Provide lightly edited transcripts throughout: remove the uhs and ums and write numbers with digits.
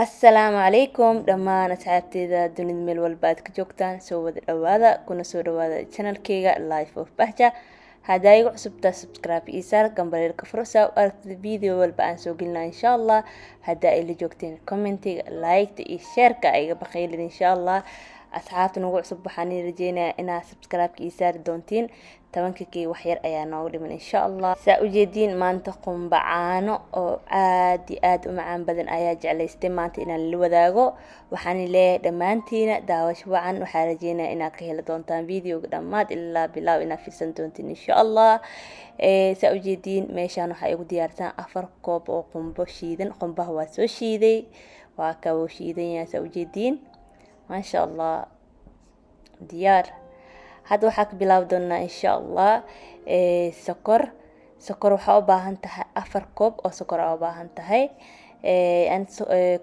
Assalaamu calaykum dhammaan asxaabteyda dunida meel walba aad ka joogtaan soo wada dhawaada kuna soo dhawaada channelkayga Life of Bahja. Haddaa igu cusubtaa subscribe ii saar gambareerka fursa u aragtida video walba aan soo gelina insha Allah. Haddaa ila joogteen commentiga like iyo shareka iga baqaylin insha Allah. asxaabta nagu cusub waxaan rajeynayaa inaad subscribe ii saari doontiin 10k wax yar ayaa noogu dhiman insha Allah. saa u jeediin maanta qumba caano oo aad u macaan badan ayaa jeclaystay maanta inaan la wadaago. waxaan leeyahay dhammaantiina daawasho wacan. waxaan rajeynayaa inaad ka heli doontaan videoga dhammaad ilaa bilow inaad fiirsan doontiin insha Allah. saa u jeediin meeshaan waxaa igu diyaarsan 4 koob oo qumbo shiidan. qumbaha waa soo shiiday, waa kabo shiidan yahay. saa u jeediin ما شاء الله ديار. هذا waxaa ka bilaabi doonaa insha Allah sokor waxa u baahan tahay 4 koob oo sokor u baahan tahay.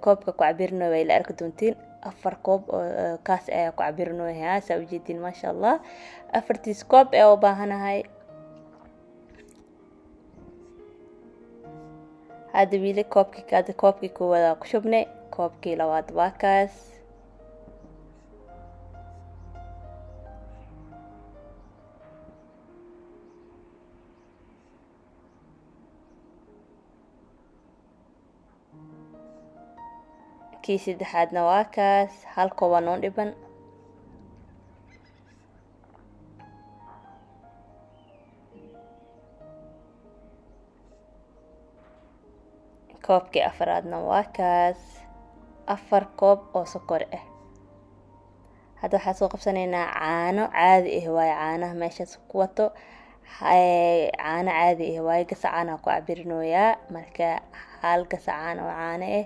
koobka ku cabirno way la arki doontiin 4 koob oo kaas ayaa ku cabirno yaa saa u jeedin ma sha Allah 4 koob ee u baahanahay. hada wiili koobkii koowaad ku shubnay, koobkii labaad waa kaas. kii saddexaadna waa kaas, hal koob waa noo dhiban. koobkii afraadna waa kaas, 4 koob oo sokor ah. hadda waxaan soo qabsanaynaa caano caadi ah waaye caanaha meeshaas ku wato caano caadi ah waaye gasacana ku cabirnooyaa. marka hal gasacana oo caano ah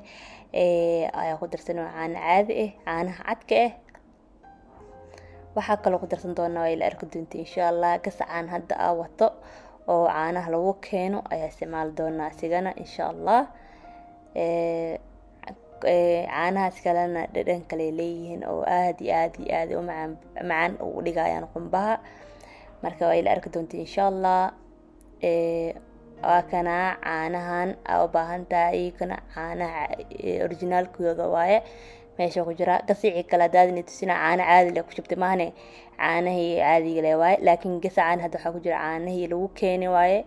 ayaa ku darsanoo caano caadi ah caanaha cadka ah. waxaa kaloo ku darsan doonaa way la arki doontiin insha Allah. gasacaan hadda aa wato oo caanaha lagu keeno ayaa isticmaali doonaa asigana insha Allah. caanahaas kalena dhadhan kale leeyihiin oo aad u macaan u dhigayaan qumbaha. marka way la arki doontiin insha Allah. waa kana caanahan u baahan tahay kana caanaha originalkooda waaye meesha ku jira. gasici kala daadina tusina caano caadi leh ku shubtay maahane caanahii caadiga leh waaye, laakiin gasacan hadda waxa ku jira caanahii lagu keenay waaye.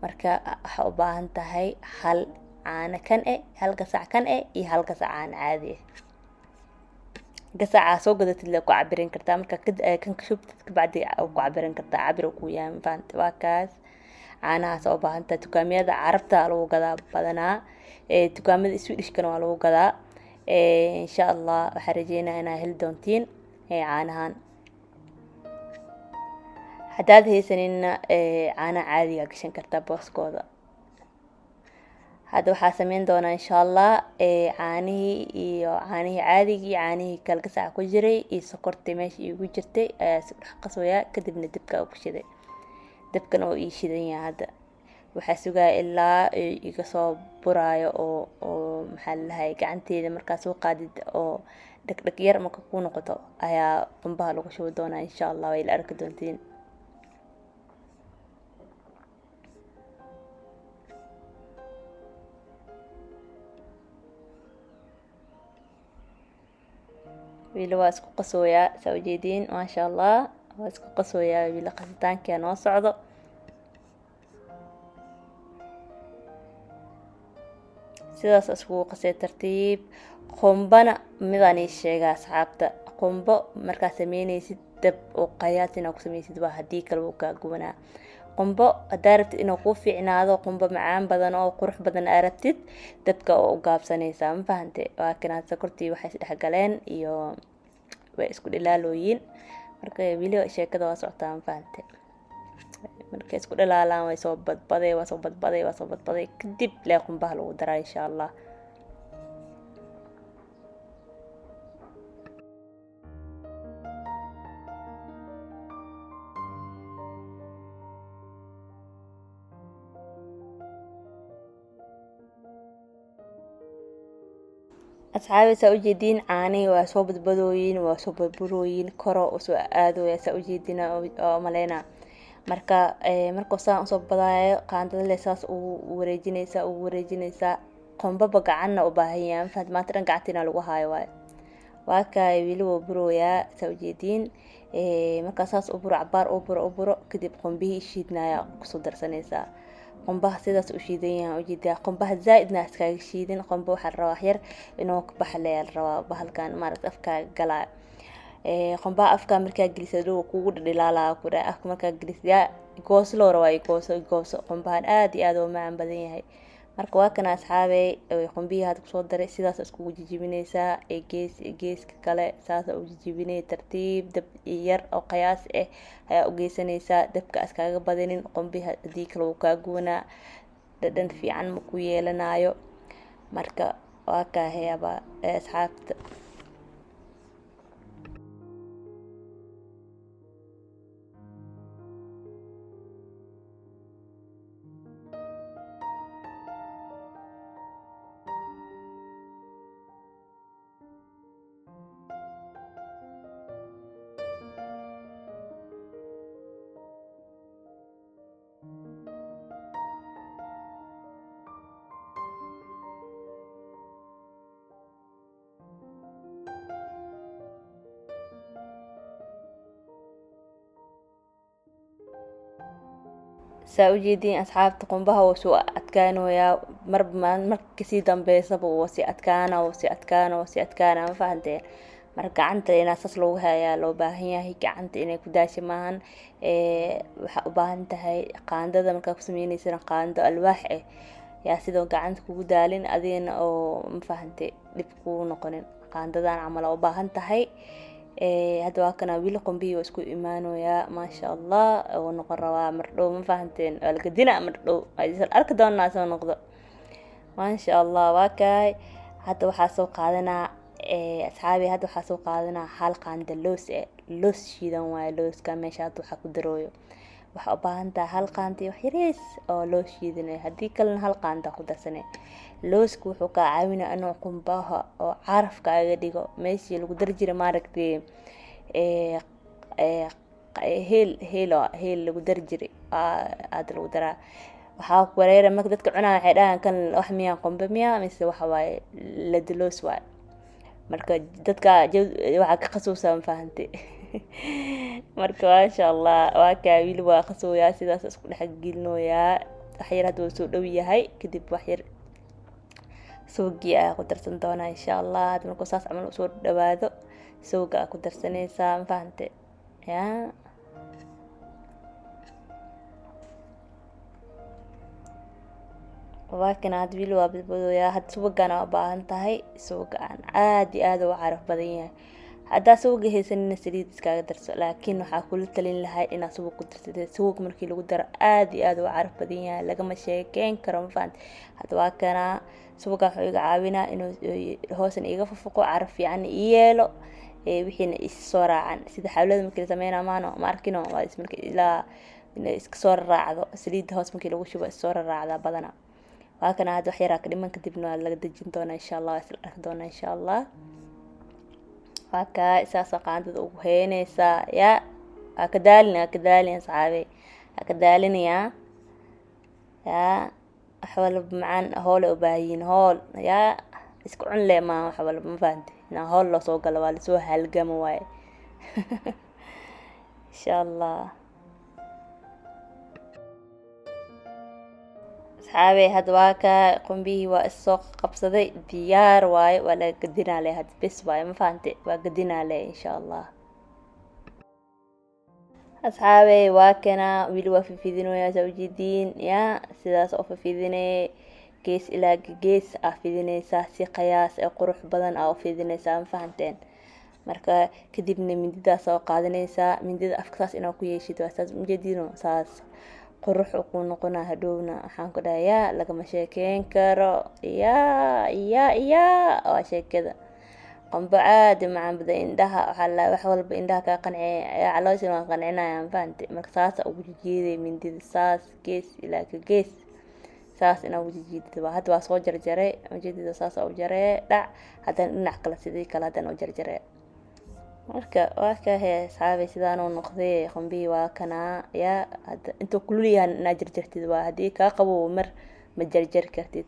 marka waxa u baahan tahay hal caano kan hal gasac kan iyo hal gasac caano caadi ah. gasaca soo gadatid la ku cabirin kartaa marka kan ka shubtid ka bacdi ku cabirin kartaa cabir ku yahay faanta. waa kaas caanahaas u baahan tahay. dukaamada carabta lagu gadaa badanaa, dukaamada Swedish-kana waa lagu gadaa. insha Allah waxaan rajeynayaa inaad heli doontiin caanahan. haddaad haysanina caana caadiga gashan kartaa booskooda. hadda waxaa sameyn doonaa insha Allah caanihii caadiga caanihii kala gasac ku jiray iyo sokortii meesha igu jirtay ayaa isku dhex qasoyaa. kadibna dabka ku shiday, dabkan oo ii shidan yahay. hadda waxaa sugaa ilaa iga soo buraayo oo maxaa lahaay gacanteeda markaa soo qaadid oo dhag yar marka ku noqoto ayaa qumbaha lagu shubi doonaa insha Allah. way la arki doontiin. wiila waa isku qasooyaa saa u jeediin ma sha Allah. waa isku qasooyaa wiila qasitaanka noo socdo. sidaas isku qasay tartiib. qumbana midaan ii sheegaa asxaabta, qumbo markaa sameynaysid dab oo qayaas inaad ku sameysid waa haddii kale wuu kaa gubanaa. qumbo haddaa rabtid inuu kuu fiicnaado qumbo macaan badan oo qurux badan aa rabtid dabka oo u gaabsanaysaa ma fahante. waa kanaad sokortii waxay isdhexgaleen iyo way isku dhalaalooyin. marka wili sheekada waa socotaa ma fahante. marka isku dhalaalaan way soo badbaday kadib lee qumbaha lagu daraa insha Allah. asxaabi saa u jeediin caanihii waa soo badbadooyin, waa soo burburooyin koro u soo aadooya saa u jeedina oo maleyna. marka saan usoo badaayo qaandada le saas ugu wareejinaysaa qombaba gacanna u baahan yahay ma fahanti maanta dhan gacantiina lagu haayo waaye waa kaay weli wuu buroyaa saa ujeediin markaa saas u buro cabaar u buro kadib qombihii shiidnaya kusoo darsanaysaa qombaha sidaas u shiidan yahay ujeedaa qombaha zaaidna iskaga shiidin qomba waxaa la rabaa wax yar inuu ka baxleeyaa la rabaa bahalkan maaragta afkaaga galaa qombaha afkaa markaa gelisa dhow kugu dhilaalaa ku dhahay afka markaa gelisa gooso loo rabaa gooso qombahan aad iyo aad u macaan badan yahay marka waa kana asxaabey qombihii had kusoo daray sidaas iskugu jijibinaysaa geeska kale saas u jijibinay tartiib dab yar oo qiyaas ah ayaa u geysanaysaa dabka iskaga badinin qombiha hadii kale uu kaa gubanaa dhadhan fiican ma ku yeelanayo marka waa kaa heeba asxaabta saa ujeediin asxaabta qombaha wuu soo adkaanoyaa marka kasii dambeysaba wuu sii adkaana ma fahanteen marka gacanta inaa saas loogu hayaa loo baahan yahay gacanta inay ku daasha maahan waxaa u baahan tahay qaandada markaa ku sameynaysana qaando alwaax ah yaa sidoo gacanta kugu daalin adigana oo ma fahante dhib kugu noqonin qaandadan camal u baahan tahay hadda waa kana wiil qombihii waa isku imaanoyaa maasha allah oo noqon rabaa mardhow ma fahanteen waa lagadina mardhow arki doonaa soo noqdo maasha allah waa kaay hadda waxaa soo qaadanaa asxaabi hadda waxaa soo qaadanaa hal qaanda loos shiidan waaye looska meesha hadda waxaa ku darooyo waxaa u baahan tahay hal qaanda wax yariis oo loo shiidanay haddii kalena hal qaanda ku darsanay looska wuxuu kaa caawinaa inuu qumbaha oo carafka aga dhigo meeshii lagu dari jiray maaragtay heel lagu dari jiray aada lagu daraa waxaa wareera marka dadka cunaa waxay dhahaan kan wax miyaan qumbe miyaa mise waxa waaye ladaloos waaye marka dadka waxaa ka qasuusaa ma fahantay marka maasha allah waa kaa wiil waa qasooyaa sidaas isku dhex gelinoyaa waxyar hadda wuu soo dhow yahay kadib waxyar sawgii ayaa ku darsan doonaa insha allah hadda markuu saas camal usoo dhawaado sawga aa ku darsanaysaa ma fahante ya waa kana hadda wiil waa badbadooyaa hadda subagana u baahan tahay subaga aan aad iyo aad u caraf badan yahay haddaa subaga haysanina saliid iskaga darso laakiin waxaa kula talin lahay inaad subag ku darsatay subag markii lagu daro aad iyo aad u caraf badan yahay lagama sheekeyn karo ma fahante hadda waa kana subaga wuxuu iga caawinaa inuu hoosan iga fufuqo caraf fiican ii yeelo wixiina issoo raacan sida xawlada markii la sameynaa maano ma arkino waa marka ilaa iska soo raacdo saliidda hoos markii lagu shubo issoo raacdaa badanaa waa kana hadda wax yaraa ka dhiman kadibna waa laga dejin doonaa insha allah waa isla arki doonaa insha allah waa kaa isaasoo qaandada ugu heynaysaa yaa waa ka daalin asxaabe waa ka daalinayaa yaa wax walba macaan hoole u baahiyin hool yaa isku cun le maa wax walba ma fahanti inaa hool loo soo galo waa lasoo halgamo waaye insha allah asxaabe hadda waa kaa qombihii waa issoo qabsaday diyaar waaye waa laga gadinaa le hadda bes waaye ma fahante waa gadinaa le insha allah asxaabe waa kana wiil waa fifidinoyaa saa ujeediin yaa sidaas oo fifidinee gees ilaa gees aa fidinaysaa si qiyaas ee qurux badan aa u fidinaysaa ma fahanteen marka kadibna mindidaa soo qaadanaysaa mindida afka saas inaa ku yeeshid waa saas ujeediino saas qurux ku noqonaa hadhowna waxaan ku dhahay yaa lagama sheekeyn karo yaa waa sheekada qombo aad macaan badan indhaha waxaa la wax walba indhaha kaa qancee caloosha waan qancinaya ma fahante marka saasa ugu jijiiday mindida saas gees ilaa ka gees saas inaa ugu jijiidid hadda waa soo jarjaray ujeedida saas u jaree dhac haddana dhinac kale sidii kale haddana u jarjaree marka waa ka hee asxaabay sidaanuu noqday qombihii waa kanaa yaa hadda intuu kululyahan inaa jarjartid waa haddii kaa qabow mar ma jarjari kartid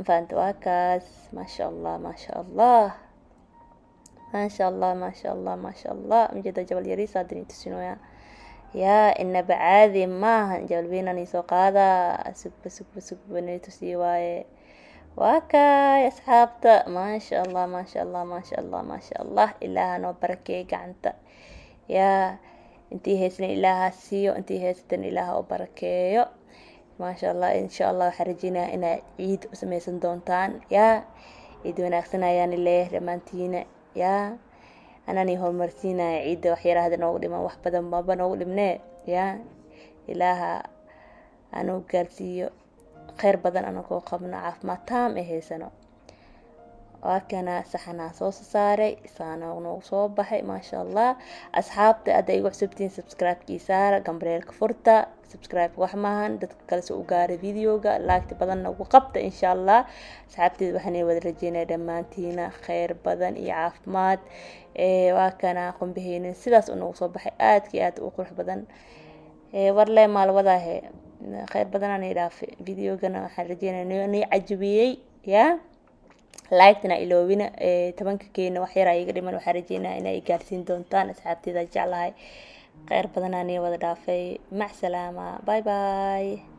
فانت واكاس ما شاء الله ما شاء الله ما شاء الله ما شاء الله ما شاء الله مجد جبل يريس هادني تسينويا يا إن بعادي ما جبل بينا نيسو قادا سب نيتسي واي واكا يا أصحابتا ما شاء الله ما شاء الله ما شاء الله ما شاء الله إلها نو بركي قعنتا يا انتي هيسن إلها سيو انتي هيستن إلها وبركيو ما شاء الله إن شاء الله حرجينا إن عيد وسميسن دونتان يا عيد وناكسنا يعني اللي رمانتينا يا أناني هورمرسينا عيد وحيرا هذا نوغ لما وحبدا مابا نوغ لمنا يا إلها أنو قارسيو خير بدن أنا كو قبنا عاف ما تام إهيسانو وكان سحنا صوص ساري سانا ونو بحي ما شاء الله أصحابتي أدا يقو حسبتين سبسكرايب كيسارة قمبريل كفرتا سبسكرايب وحماهن دادك كالسو ugaari فيديوغا لايكتي بدن نوغو قبتا إن شاء الله أصحابتي وحني ودرجينا دمانتينا خير بدن إي عافمات وكان قم بهين سيداس ونو بحي آدكي آد وقرح بدن warle maal wadaahe khayr badanaan idhaafe videogana waxaan rajeynaya inay cajabiyey yaa like-na iloobina 10 keena wax yar ay iga dhiman waxaan rajeynaa inay gaarsiin doontaan asxaabteyda jeclahay khayr badanaan wada dhaafay mac salaama bye bye